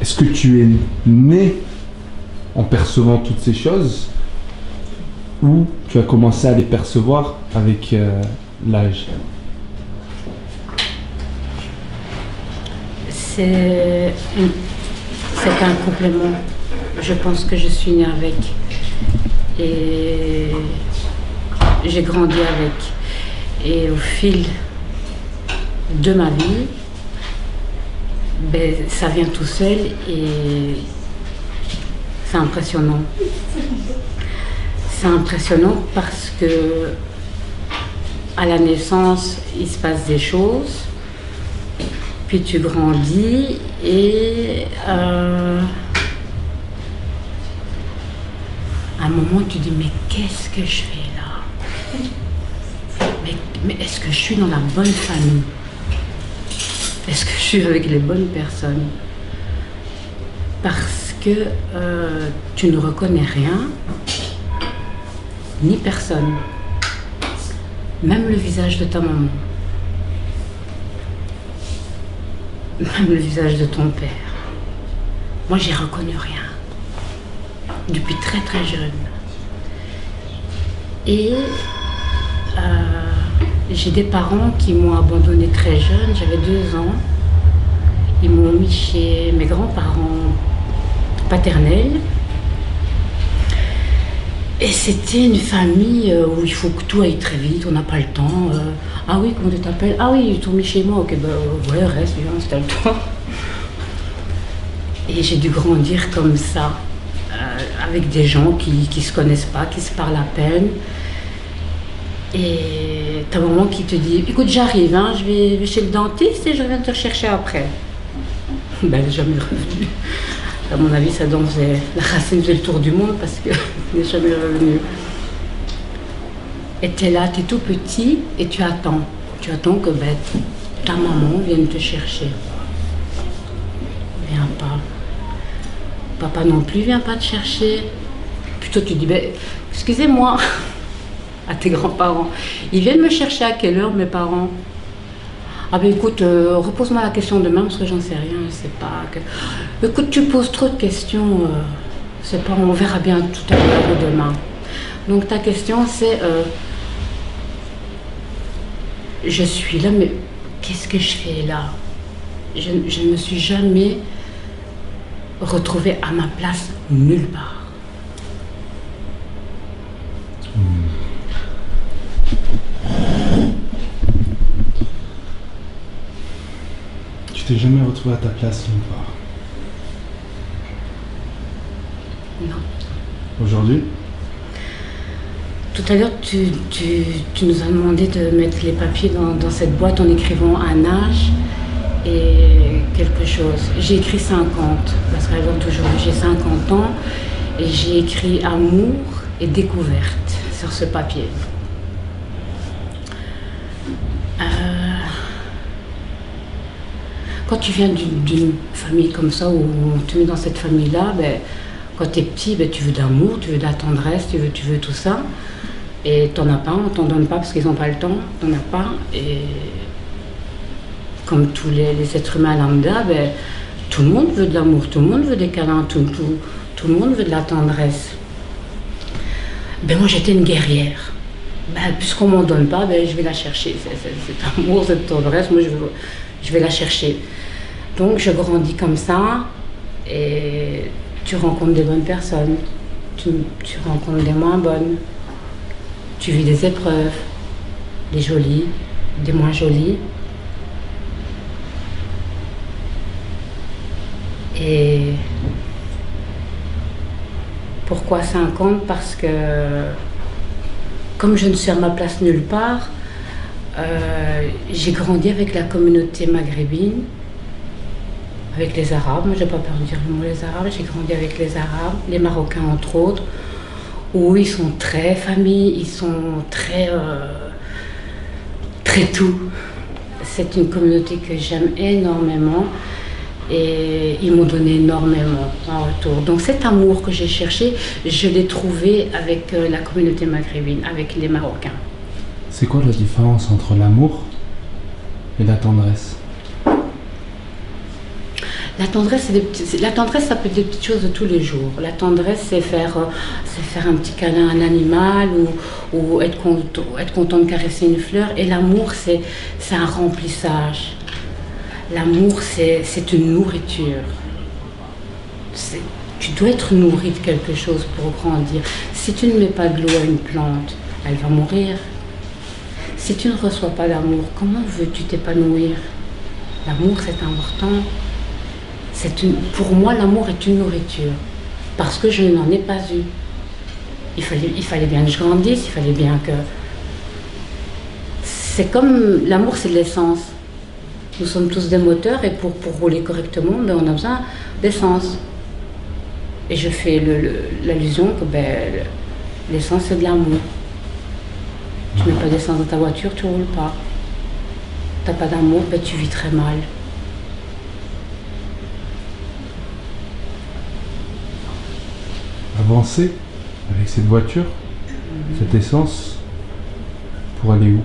Est-ce que tu es né en percevant toutes ces choses ou tu as commencé à les percevoir avec l'âge? C'est un complément. Je pense que je suis née avec. Et j'ai grandi avec. Et au fil de ma vie, ben, ça vient tout seul et c'est impressionnant. C'est impressionnant parce que à la naissance, il se passe des choses, puis tu grandis et à un moment tu dis mais qu'est-ce que je fais là? Mais est-ce que je suis dans la bonne famille? Est-ce que je suis avec les bonnes personnes? Parce que tu ne reconnais rien, ni personne. Même le visage de ta maman. Même le visage de ton père. Moi, j'ai reconnu rien. Depuis très très jeune. Et j'ai des parents qui m'ont abandonnée très jeune, j'avais 2 ans. Ils m'ont mis chez mes grands-parents paternels. Et c'était une famille où il faut que tout aille très vite, on n'a pas le temps. Ah oui, comment tu t'appelles? Ah oui, ils t'ont mis chez moi, ok, bah ouais, reste, viens, installe-toi. Et j'ai dû grandir comme ça, avec des gens qui ne se connaissent pas, qui se parlent à peine. Et ta maman qui te dit, écoute, j'arrive, hein, je vais chez le dentiste et je reviens te rechercher après. Ben, elle n'est jamais revenue. À mon avis, la racine faisait le tour du monde parce qu'elle n'est jamais revenue. Et tu es là, tu es tout petit et tu attends. Tu attends que ben, ta maman vienne te chercher. Viens pas. Papa non plus vient pas te chercher. Plutôt tu dis, ben, excusez-moi, à tes grands-parents. Ils viennent me chercher à quelle heure, mes parents? Ah ben écoute, repose-moi la question demain parce que j'en sais rien, je sais pas. Écoute, tu poses trop de questions, c'est pas, on verra bien tout à l'heure ou demain. Donc ta question c'est, je suis là, mais qu'est-ce que je fais là? Je ne me suis jamais retrouvée à ma place nulle part. Tu t'es jamais retrouvée à ta place nulle part? Non. Aujourd'hui? Tout à l'heure, tu nous as demandé de mettre les papiers dans cette boîte en écrivant un âge et quelque chose. J'ai écrit 50, parce qu'à l'heure d'aujourd'hui, j'ai 50 ans et j'ai écrit amour et découverte sur ce papier. Quand tu viens d'une famille comme ça, où on te met dans cette famille-là, ben, quand tu es petit, ben, tu veux d'amour, tu veux de la tendresse, tu veux tout ça. Et t'en as pas, on t'en donne pas parce qu'ils n'ont pas le temps, t'en as pas. Et comme tous les êtres humains lambda, ben, tout le monde veut de l'amour, tout le monde veut des câlins, tout le monde veut de la tendresse. Ben, moi j'étais une guerrière. Ben, puisqu'on m'en donne pas, ben, je vais la chercher. Cet amour, cette tendresse, moi je vais la chercher. Donc je grandis comme ça et tu rencontres des bonnes personnes, tu rencontres des moins bonnes, tu vis des épreuves, des jolies, des moins jolies. Et pourquoi 50? Parce que comme je ne suis à ma place nulle part, j'ai grandi avec la communauté maghrébine, avec les Arabes. Moi, j'ai pas peur de dire le mot les Arabes. J'ai grandi avec les Arabes, les Marocains entre autres, où ils sont très famille, ils sont très tout. C'est une communauté que j'aime énormément et ils m'ont donné énormément en retour. Donc cet amour que j'ai cherché, je l'ai trouvé avec la communauté maghrébine, avec les Marocains. C'est quoi la différence entre l'amour et la tendresse? La tendresse, la tendresse, ça peut être des petites choses de tous les jours. La tendresse, c'est faire un petit câlin à un animal ou être content de caresser une fleur. Et l'amour, c'est un remplissage. L'amour, c'est une nourriture. Tu dois être nourri de quelque chose pour grandir. Si tu ne mets pas de l'eau à une plante, elle va mourir. Si tu ne reçois pas d'amour, comment veux-tu t'épanouir? L'amour, c'est important. Pour moi, l'amour est une nourriture, parce que je n'en ai pas eu. Il fallait bien que je grandisse, il fallait bien que... C'est comme... L'amour, c'est de l'essence. Nous sommes tous des moteurs, et pour rouler correctement, ben, on a besoin d'essence. Et je fais l'allusion que l'essence, c'est de l'amour. Tu ne mets pas d'essence dans ta voiture, tu ne roules pas. Tu n'as pas d'amour, ben, tu vis très mal. Avancer avec cette voiture, cette essence, pour aller où?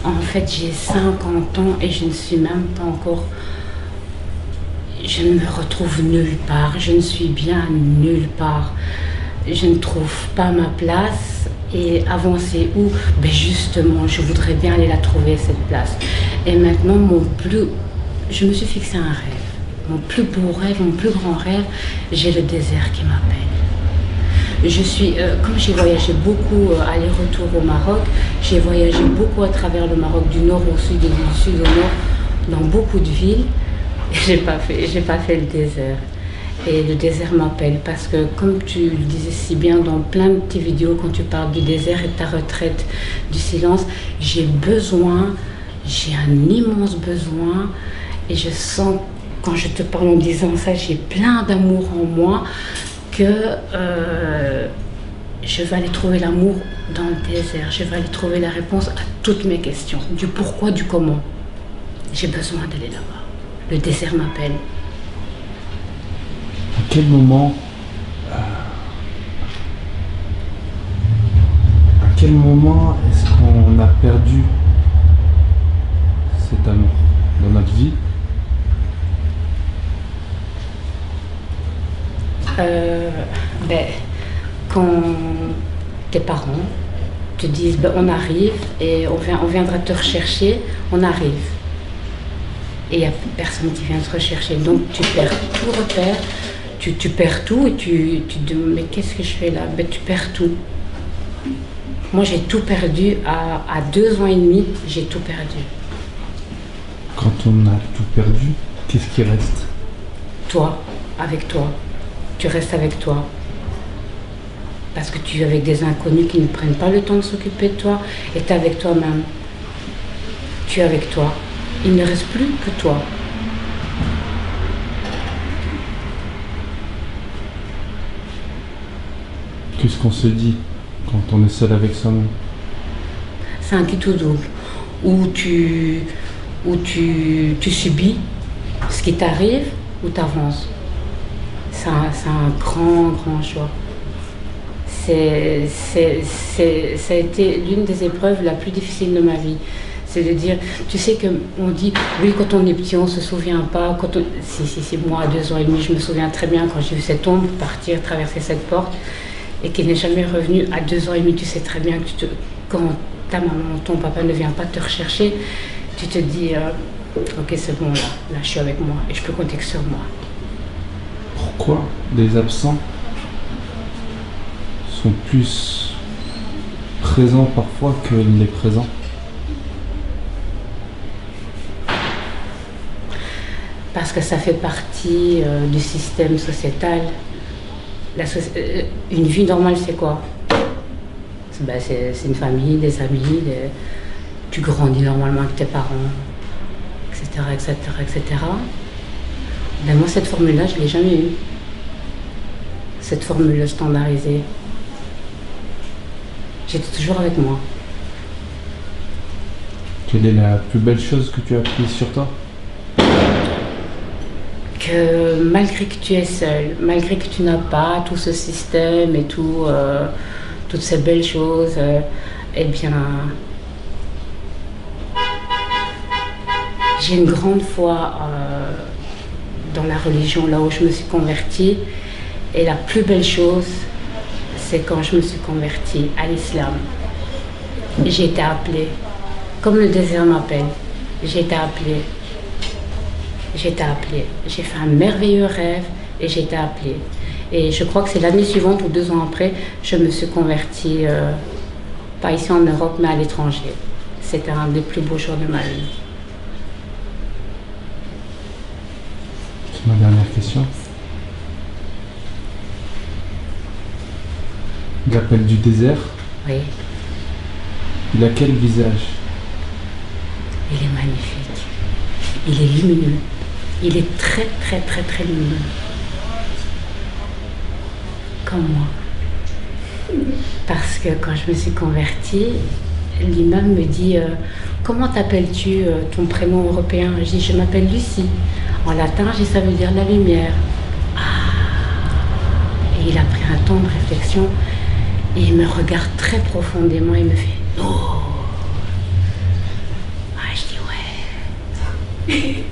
En fait, j'ai 50 ans et je ne suis même pas encore... Je ne me retrouve nulle part, je ne suis bien nulle part. Je ne trouve pas ma place. Et avancer où? Ben justement, je voudrais bien aller la trouver, cette place. Et maintenant, je me suis fixé un rêve. Mon plus beau rêve, mon plus grand rêve, j'ai le désert qui m'appelle. Comme j'ai voyagé beaucoup aller-retour au Maroc, j'ai voyagé beaucoup à travers le Maroc, du nord au sud et du sud au nord, dans beaucoup de villes. Et j'ai pas fait le désert. Et le désert m'appelle parce que, comme tu le disais si bien dans plein de tes vidéos, quand tu parles du désert et de ta retraite, du silence, j'ai un immense besoin, et je sens, quand je te parle en disant ça, j'ai plein d'amour en moi, que je vais aller trouver l'amour dans le désert, je vais aller trouver la réponse à toutes mes questions, du pourquoi, du comment. J'ai besoin d'aller là-bas. Le désert m'appelle. À quel moment est-ce qu'on a perdu cet amour dans notre vie? Quand tes parents te disent on arrive et on viendra te rechercher, on arrive. Et il n'y a personne qui vient te rechercher. Donc tu perds tout repère, tu perds tout et tu te dis mais qu'est-ce que je fais là? Tu perds tout. Moi j'ai tout perdu, à 2 ans et demi, j'ai tout perdu. Quand on a tout perdu, qu'est-ce qui reste? Toi, avec toi. Tu restes avec toi. Parce que tu es avec des inconnus qui ne prennent pas le temps de s'occuper de toi, et tu es avec toi-même. Tu es avec toi. Il ne reste plus que toi. Qu'est-ce qu'on se dit quand on est seul avec soi-même? C'est un kit ou double, où tu subis ce qui t'arrive ou tu avances. C'est un grand choix. Ça a été l'une des épreuves la plus difficile de ma vie. C'est de dire, tu sais qu'on dit, oui, quand on est petit, on ne se souvient pas. Si, moi, à 2 ans et demi, je me souviens très bien quand j'ai vu cette ombre partir, traverser cette porte, et qu'il n'est jamais revenu. À 2 ans et demi, tu sais très bien que quand ta maman, ton papa ne vient pas te rechercher, tu te dis, ok, c'est bon, là, je suis avec moi, et je peux compter que sur moi. Pourquoi les absents sont plus présents parfois que les présents? Parce que ça fait partie du système sociétal. Une vie normale, c'est quoi? C'est une famille, des amis, tu grandis normalement avec tes parents, etc., etc., etc. Ben moi, cette formule-là, je ne l'ai jamais eue. Cette formule standardisée. J'étais toujours avec moi. Quelle est la plus belle chose que tu as apprise sur toi? Que malgré que tu es seul, malgré que tu n'as pas tout ce système et toutes ces belles choses, eh bien, j'ai une grande foi dans la religion, là où je me suis convertie. Et la plus belle chose, c'est quand je me suis convertie à l'islam. J'ai été appelée, comme le désert m'appelle, j'ai été appelée. J'ai été appelée. J'ai fait un merveilleux rêve et j'ai été appelée. Et je crois que c'est l'année suivante ou 2 ans après, je me suis convertie, pas ici en Europe, mais à l'étranger. C'était un des plus beaux jours de ma vie. C'est ma dernière question. L'appel du désert, Oui, il a quel visage? il est magnifique. Il est lumineux. Il est très, très, très, très lumineux. Comme moi. Parce que quand je me suis convertie, l'imam me dit comment t'appelles-tu ton prénom européen? Je dis je m'appelle Lucie. En latin, ça veut dire la lumière. Ah. Et il a pris un temps de réflexion et il me regarde très profondément et me fait non. Ah, je dis ouais.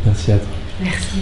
Merci à toi. Merci.